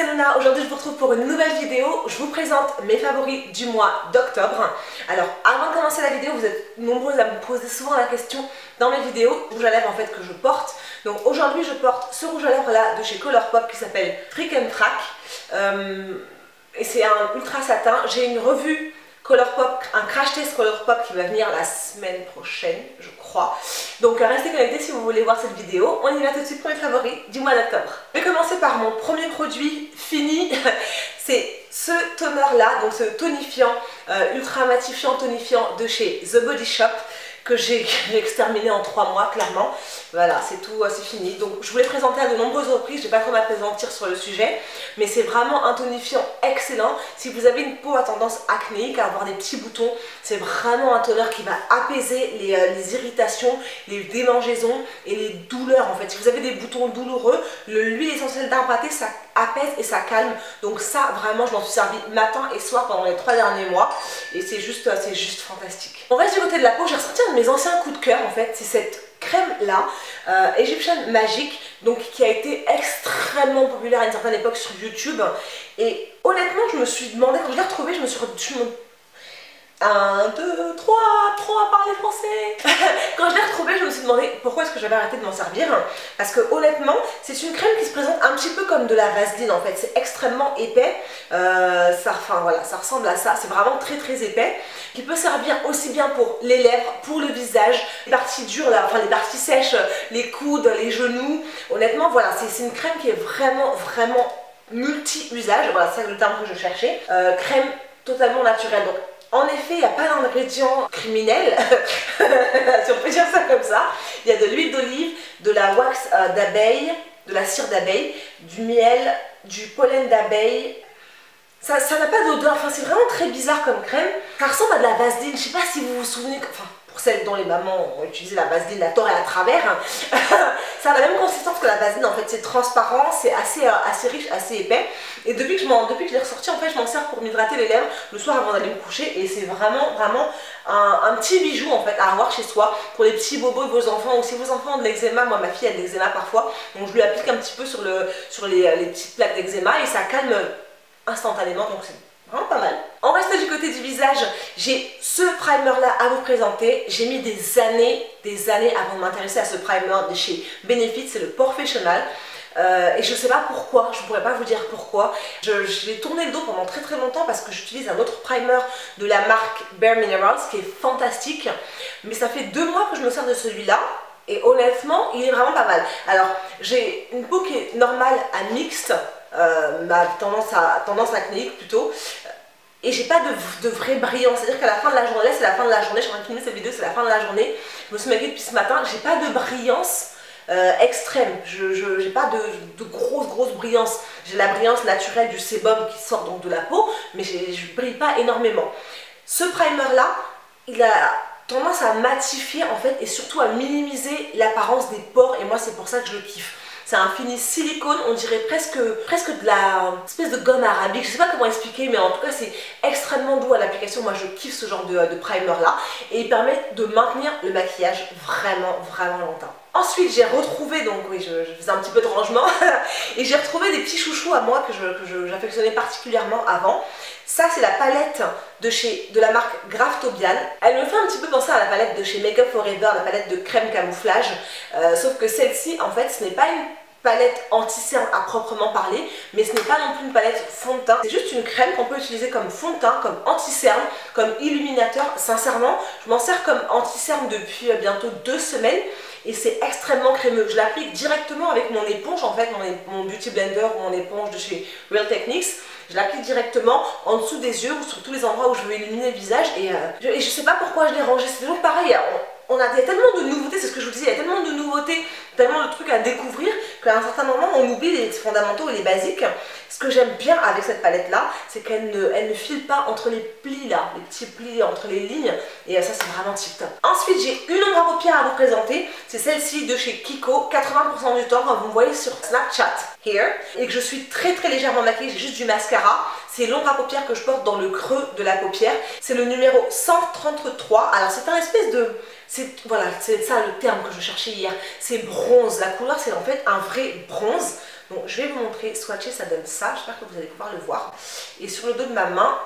c'est Luna. Aujourd'hui je vous retrouve pour une nouvelle vidéo. Je vous présente mes favoris du mois d'octobre. Alors avant de commencer la vidéo, vous êtes nombreux à me poser souvent la question dans mes vidéos, rouge à lèvres en fait que je porte. Donc aujourd'hui je porte ce rouge à lèvres là de chez Colourpop qui s'appelle Frick and Frack. Et c'est un ultra satin. J'ai une revue Colourpop, un crash test Colourpop qui va venir la semaine prochaine, je crois. Donc restez connectés si vous voulez voir cette vidéo. On y va tout de suite pour mes favoris du mois d'octobre. Je vais commencer par mon premier produit fini. C'est ce toner là, donc ce tonifiant, ultra matifiant tonifiant de chez The Body Shop, que j'ai exterminé en 3 mois clairement. Voilà, c'est tout, c'est fini. Donc je vous l'ai présenté à de nombreuses reprises, je ne vais pas trop m'appesantir sur le sujet, mais c'est vraiment un tonifiant excellent. Si vous avez une peau à tendance acnéique, à avoir des petits boutons, c'est vraiment un toner qui va apaiser les irritations, les démangeaisons et les douleurs en fait. Si vous avez des boutons douloureux, l'huile essentielle d'arbre à thé, ça apaise et ça calme. Donc ça vraiment je m'en suis servi matin et soir pendant les 3 derniers mois et c'est juste fantastique. On reste du côté de la peau, j'ai ressorti un de mes anciens coups de cœur en fait, c'est cette crème là, Egyptian Magic, donc qui a été extrêmement populaire à une certaine époque sur YouTube. Et honnêtement je me suis demandé, quand je l'ai retrouvée, je me suis 1, 2, 3, à parler français. Quand je l'ai retrouvée, je me suis demandé pourquoi est-ce que j'avais arrêté de m'en servir. Parce que honnêtement, c'est une crème qui se présente un petit peu comme de la Vaseline en fait. C'est extrêmement épais. Voilà, ça ressemble à ça. C'est vraiment très épais. Qui peut servir aussi bien pour les lèvres, pour le visage, les parties dures, là, enfin les parties sèches, les coudes, les genoux. Honnêtement, voilà, c'est une crème qui est vraiment multi-usage. Voilà, c'est le terme que je cherchais. Crème totalement naturelle. Donc, en effet, il n'y a pas d'ingrédients criminels, si on peut dire ça comme ça. Il y a de l'huile d'olive, de la wax d'abeille, de la cire d'abeille, du miel, du pollen d'abeille. Ça n'a pas d'odeur, enfin c'est vraiment très bizarre comme crème. Ça ressemble à de la Vaseline, je ne sais pas si vous vous souvenez, enfin pour celles dont les mamans ont utilisé la Vaseline, la tort et à travers, ça a la même consistance que la Vaseline en fait, c'est transparent, c'est assez riche, assez épais. Et depuis que je l'ai ressorti, en fait je m'en sers pour m'hydrater les lèvres le soir avant d'aller me coucher et c'est vraiment un petit bijou en fait à avoir chez soi pour les petits bobos de vos enfants ou si vos enfants ont de l'eczéma. Moi ma fille a de l'eczéma parfois, donc je lui applique un petit peu sur les petites plaques d'eczéma et ça calme instantanément, donc c'est vraiment pas mal. On reste du côté du visage, j'ai ce primer là à vous présenter. J'ai mis des années avant de m'intéresser à ce primer de chez Benefit, c'est le Porefessional. Et je sais pas pourquoi, je pourrais pas vous dire pourquoi. Je l'ai tourné le dos pendant très longtemps parce que j'utilise un autre primer de la marque Bare Minerals qui est fantastique. Mais ça fait 2 mois que je me sers de celui-là. Et honnêtement, il est vraiment pas mal. Alors, j'ai une peau qui est normale à mixte, ma tendance acnéique plutôt, et j'ai pas de vraie brillance. C'est-à-dire qu'à la fin de la journée, c'est la fin de la journée, je suis en train de filmer cette vidéo, c'est la fin de la journée, je me suis maquillée depuis ce matin, j'ai pas de brillance extrême, j'ai pas de grosse brillance. J'ai la brillance naturelle du sébum qui sort donc de la peau, mais je brille pas énormément. Ce primer là, il a tendance à matifier en fait et surtout à minimiser l'apparence des pores et moi c'est pour ça que je le kiffe. C'est un fini silicone, on dirait presque de la espèce de gomme arabique, je sais pas comment expliquer mais en tout cas c'est extrêmement doux à l'application. Moi je kiffe ce genre de primer là et il permet de maintenir le maquillage vraiment longtemps. Ensuite j'ai retrouvé, donc oui je faisais un petit peu de rangement et j'ai retrouvé des petits chouchous à moi que j'affectionnais particulièrement avant. Ça c'est la palette de la marque Graftobian. Elle me fait un petit peu penser à la palette de chez Make Up For Ever, la palette de crème camouflage, sauf que celle-ci en fait ce n'est pas une palette anti-cerne à proprement parler, mais ce n'est pas non plus une palette fond de teint. C'est juste une crème qu'on peut utiliser comme fond de teint, comme anti-cerne, comme illuminateur. Sincèrement, je m'en sers comme anti-cerne depuis bientôt 2 semaines et c'est extrêmement crémeux. Je l'applique directement avec mon éponge, en fait, mon Beauty Blender ou mon éponge de chez Real Techniques. Je l'applique directement en dessous des yeux ou sur tous les endroits où je veux illuminer le visage et je sais pas pourquoi je l'ai rangé. C'est toujours pareil. Il y a tellement de nouveautés, c'est ce que je vous disais, il y a tellement de nouveautés, tellement de trucs à découvrir qu'à un certain moment on oublie les fondamentaux et les basiques. Ce que j'aime bien avec cette palette là, c'est qu'elle ne file pas entre les plis là, les petits plis entre les lignes et ça c'est vraiment tip top. Ensuite j'ai une ombre à paupières à vous présenter, c'est celle-ci de chez Kiko, 80% du temps quand vous me voyez sur Snapchat, here, et que je suis très légèrement maquillée, j'ai juste du mascara. C'est l'ombre à paupières que je porte dans le creux de la paupière, c'est le numéro 133, alors c'est un espèce de... Voilà, c'est ça le terme que je cherchais hier, c'est bronze. La couleur c'est en fait un vrai bronze Donc je vais vous montrer, swatcher, ça donne ça, j'espère que vous allez pouvoir le voir. Et sur le dos de ma main,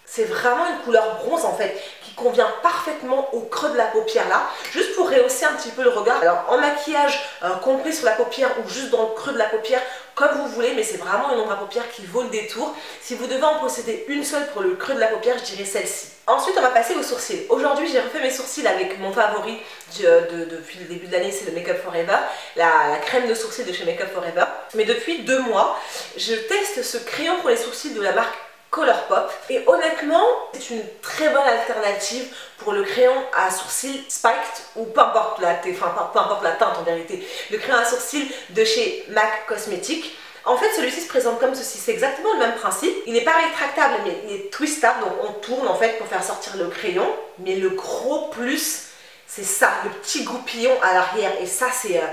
c'est vraiment une couleur bronze en fait, qui convient parfaitement au creux de la paupière là, juste pour rehausser un petit peu le regard. Alors en maquillage complet sur la paupière ou juste dans le creux de la paupière, comme vous voulez, mais c'est vraiment une ombre à paupières qui vaut le détour. Si vous devez en posséder une seule pour le creux de la paupière, je dirais celle-ci. Ensuite, on va passer aux sourcils. Aujourd'hui, j'ai refait mes sourcils avec mon favori depuis le début de l'année, c'est le Make Up Forever, la crème de sourcils de chez Make Up Forever. Mais depuis 2 mois, je teste ce crayon pour les sourcils de la marque Colourpop et honnêtement c'est une très bonne alternative pour le crayon à sourcils Spiked ou peu importe la teinte en vérité, le crayon à sourcils de chez MAC Cosmetics. En fait celui-ci se présente comme ceci, c'est exactement le même principe, il n'est pas rétractable mais il est twistable, donc on tourne en fait pour faire sortir le crayon, mais le gros plus c'est ça, le petit goupillon à l'arrière et ça c'est...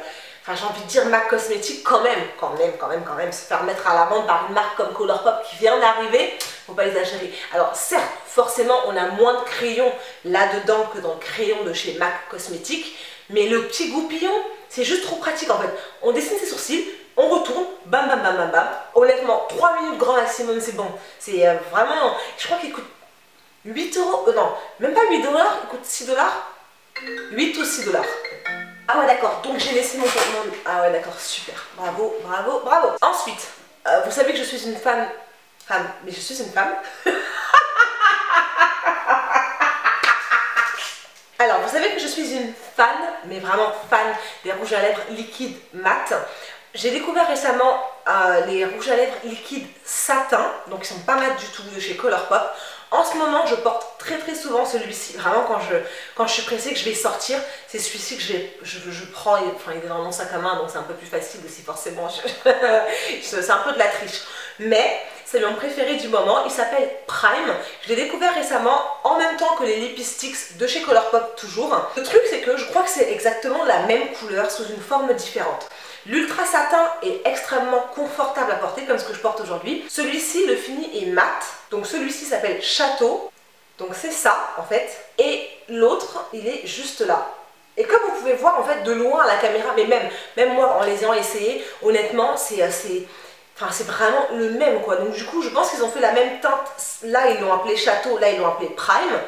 Enfin, j'ai envie de dire MAC Cosmetics quand même, se faire mettre à la vente par une marque comme Colourpop qui vient d'arriver, faut pas exagérer. Alors certes, forcément, on a moins de crayons là-dedans que dans le crayon de chez MAC Cosmetics, mais le petit goupillon, c'est juste trop pratique en fait. On dessine ses sourcils, on retourne, bam bam bam bam bam. Honnêtement, 3 minutes grand maximum, c'est bon. C'est vraiment, je crois qu'il coûte 8 euros, non, même pas 8 $, il coûte 6 $. 8 ou 6 $. Ah ouais d'accord, donc j'ai laissé mon porte-monnaie. Ah ouais d'accord, super, bravo, bravo, bravo. Ensuite, vous savez que je suis une femme, mais je suis une femme. Alors vous savez que je suis une fan, mais vraiment fan des rouges à lèvres liquides mat. J'ai découvert récemment les rouges à lèvres liquides satin, donc ils sont pas mat du tout de chez Colourpop. En ce moment, je porte très souvent celui-ci. Vraiment, quand je suis pressée que je vais sortir, c'est celui-ci que je prends. Enfin, il est dans mon sac à main, donc c'est un peu plus facile aussi, forcément. C'est un peu de la triche. Mais c'est mon préféré du moment. Il s'appelle Prime. Je l'ai découvert récemment, en même temps que les Lipsticks de chez Colourpop, toujours. Le truc, c'est que je crois que c'est exactement la même couleur, sous une forme différente. L'ultra satin est extrêmement confortable à porter comme ce que je porte aujourd'hui. Celui-ci, le fini est mat. Donc celui-ci s'appelle Château. Donc c'est ça en fait. Et l'autre, il est juste là. Et comme vous pouvez voir en fait de loin à la caméra, mais même moi en les ayant essayés, honnêtement c'est vraiment le même quoi. Donc du coup je pense qu'ils ont fait la même teinte. Là ils l'ont appelé Château, là ils l'ont appelé Prime.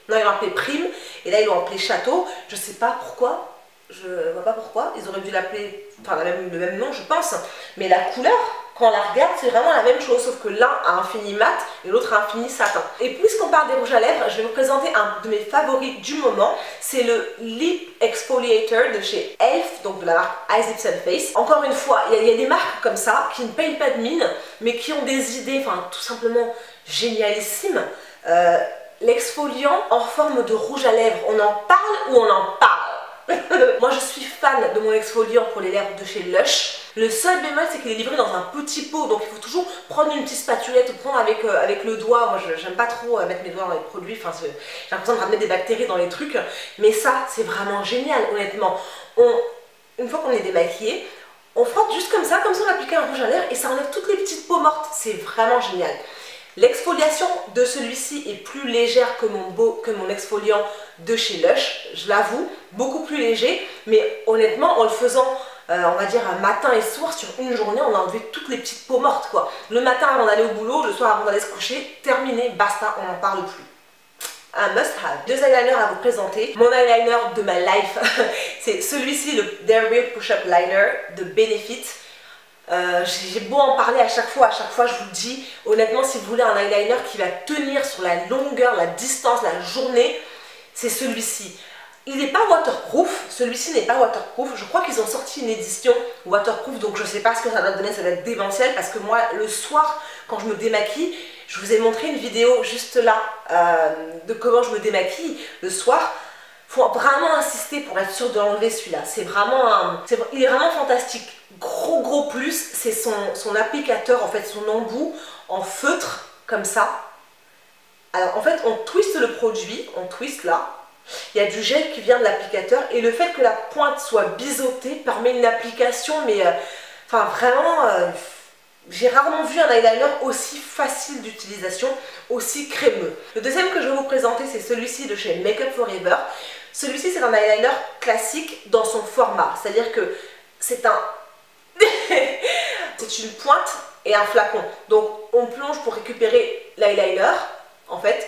Non ils l'ont appelé Prime et là ils l'ont appelé Château. Je sais pas pourquoi. Je vois pas pourquoi, ils auraient dû l'appeler, le même nom je pense, mais la couleur, quand on la regarde, c'est vraiment la même chose, sauf que l'un a un fini mat et l'autre a un fini satin. Et puisqu'on parle des rouges à lèvres, je vais vous présenter un de mes favoris du moment, c'est le Lip Exfoliator de chez Elf, donc de la marque Eyes Lips and Face. Encore une fois, il y a des marques comme ça, qui ne payent pas de mine, mais qui ont des idées, tout simplement génialissimes. L'exfoliant en forme de rouge à lèvres, on en parle ou on en parle? Moi je suis fan de mon exfoliant pour les lèvres de chez Lush. Le seul bémol c'est qu'il est livré dans un petit pot, donc il faut toujours prendre une petite spatulette ou prendre avec le doigt. Moi j'aime pas trop mettre mes doigts dans les produits, j'ai l'impression de ramener des bactéries dans les trucs. Mais ça c'est vraiment génial honnêtement. Une fois qu'on est démaquillé, on frotte juste comme ça si on appliquait un rouge à lèvres et ça enlève toutes les petites peaux mortes. C'est vraiment génial. L'exfoliation de celui-ci est plus légère que mon exfoliant de chez Lush, je l'avoue, beaucoup plus léger, mais honnêtement en le faisant, on va dire un matin et soir sur une journée, on a enlevé toutes les petites peaux mortes quoi. Le matin avant d'aller au boulot, le soir avant d'aller se coucher, terminé, basta, on n'en parle plus. Un must-have. 2 eyeliners à vous présenter. Mon eyeliner de ma life, c'est celui-ci, le They're Real Push-Up Liner de Benefit. J'ai beau en parler à chaque fois je vous le dis, honnêtement si vous voulez un eyeliner qui va tenir sur la longueur, la distance, la journée, c'est celui-ci. Il n'est pas waterproof, celui-ci n'est pas waterproof, je crois qu'ils ont sorti une édition waterproof, donc je sais pas ce que ça va donner, ça va être démentiel parce que moi le soir quand je me démaquille, je vous ai montré une vidéo juste là de comment je me démaquille le soir. Faut vraiment insister pour être sûr de l'enlever celui-là, il est vraiment fantastique. Gros plus, c'est son applicateur, en fait son embout en feutre, comme ça. Alors en fait on twiste le produit, on twiste là, il y a du gel qui vient de l'applicateur et le fait que la pointe soit biseautée permet une application, mais vraiment, j'ai rarement vu un eyeliner aussi facile d'utilisation, aussi crémeux. Le deuxième que je vais vous présenter c'est celui-ci de chez Make Up Forever. Celui-ci c'est un eyeliner classique dans son format, c'est-à-dire que c'est un... c'est une pointe et un flacon. Donc on plonge pour récupérer l'eyeliner, en fait,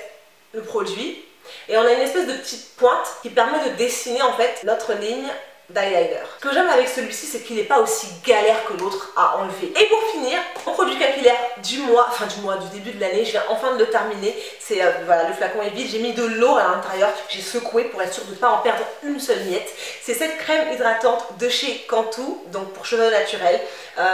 le produit. Et on a une espèce de petite pointe qui permet de dessiner en fait notre ligne d'eyeliner. Ce que j'aime avec celui-ci, c'est qu'il n'est pas aussi galère que l'autre à enlever. Et pour finir, mon produit capillaire du mois, du début de l'année, je viens enfin de le terminer. C'est voilà, le flacon est vide, j'ai mis de l'eau à l'intérieur, j'ai secoué pour être sûre de ne pas en perdre une seule miette. C'est cette crème hydratante de chez Cantu, donc pour cheveux naturels,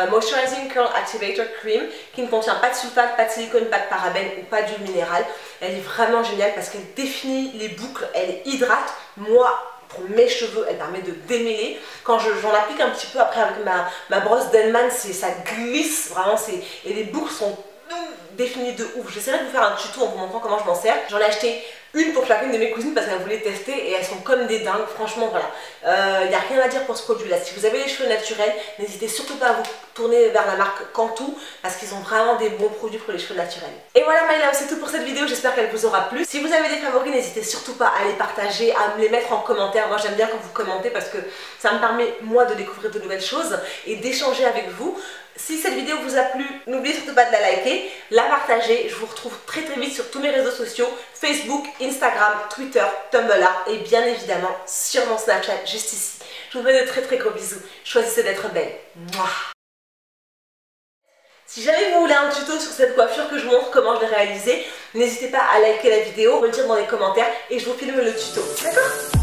Moisturizing Curl Activator Cream, qui ne contient pas de sulfate, pas de silicone, pas de parabènes ou pas d'huile minérale. Elle est vraiment géniale parce qu'elle définit les boucles, elle hydrate. Moi, pour mes cheveux, elle permet de démêler. Quand j'en applique un petit peu après avec ma brosse Denman, ça glisse vraiment, et les boucles sont définies de ouf. J'essaierai de vous faire un tuto en vous montrant comment je m'en sers. J'en ai acheté une pour chacune de mes cousines parce qu'elles voulaient tester et elles sont comme des dingues. Franchement, voilà. Il n'y a rien à dire pour ce produit-là. Si vous avez les cheveux naturels, n'hésitez surtout pas à vous tourner vers la marque Cantu parce qu'ils ont vraiment des bons produits pour les cheveux naturels. Et voilà, my love, c'est tout pour cette vidéo. J'espère qu'elle vous aura plu. Si vous avez des favoris, n'hésitez surtout pas à les partager, à me les mettre en commentaire. Moi, j'aime bien quand vous commentez parce que ça me permet, moi, de découvrir de nouvelles choses et d'échanger avec vous. Si cette vidéo vous a plu, n'oubliez surtout pas de la liker, la partager. Je vous retrouve très vite sur tous mes réseaux sociaux, Facebook, Instagram, Twitter, Tumblr et bien évidemment sur mon Snapchat juste ici. Je vous fais de très gros bisous. Choisissez d'être belle. Mouah. Si jamais vous voulez un tuto sur cette coiffure que je vous montre comment je l'ai réalisée, n'hésitez pas à liker la vidéo, me le dire dans les commentaires et je vous filme le tuto. D'accord ?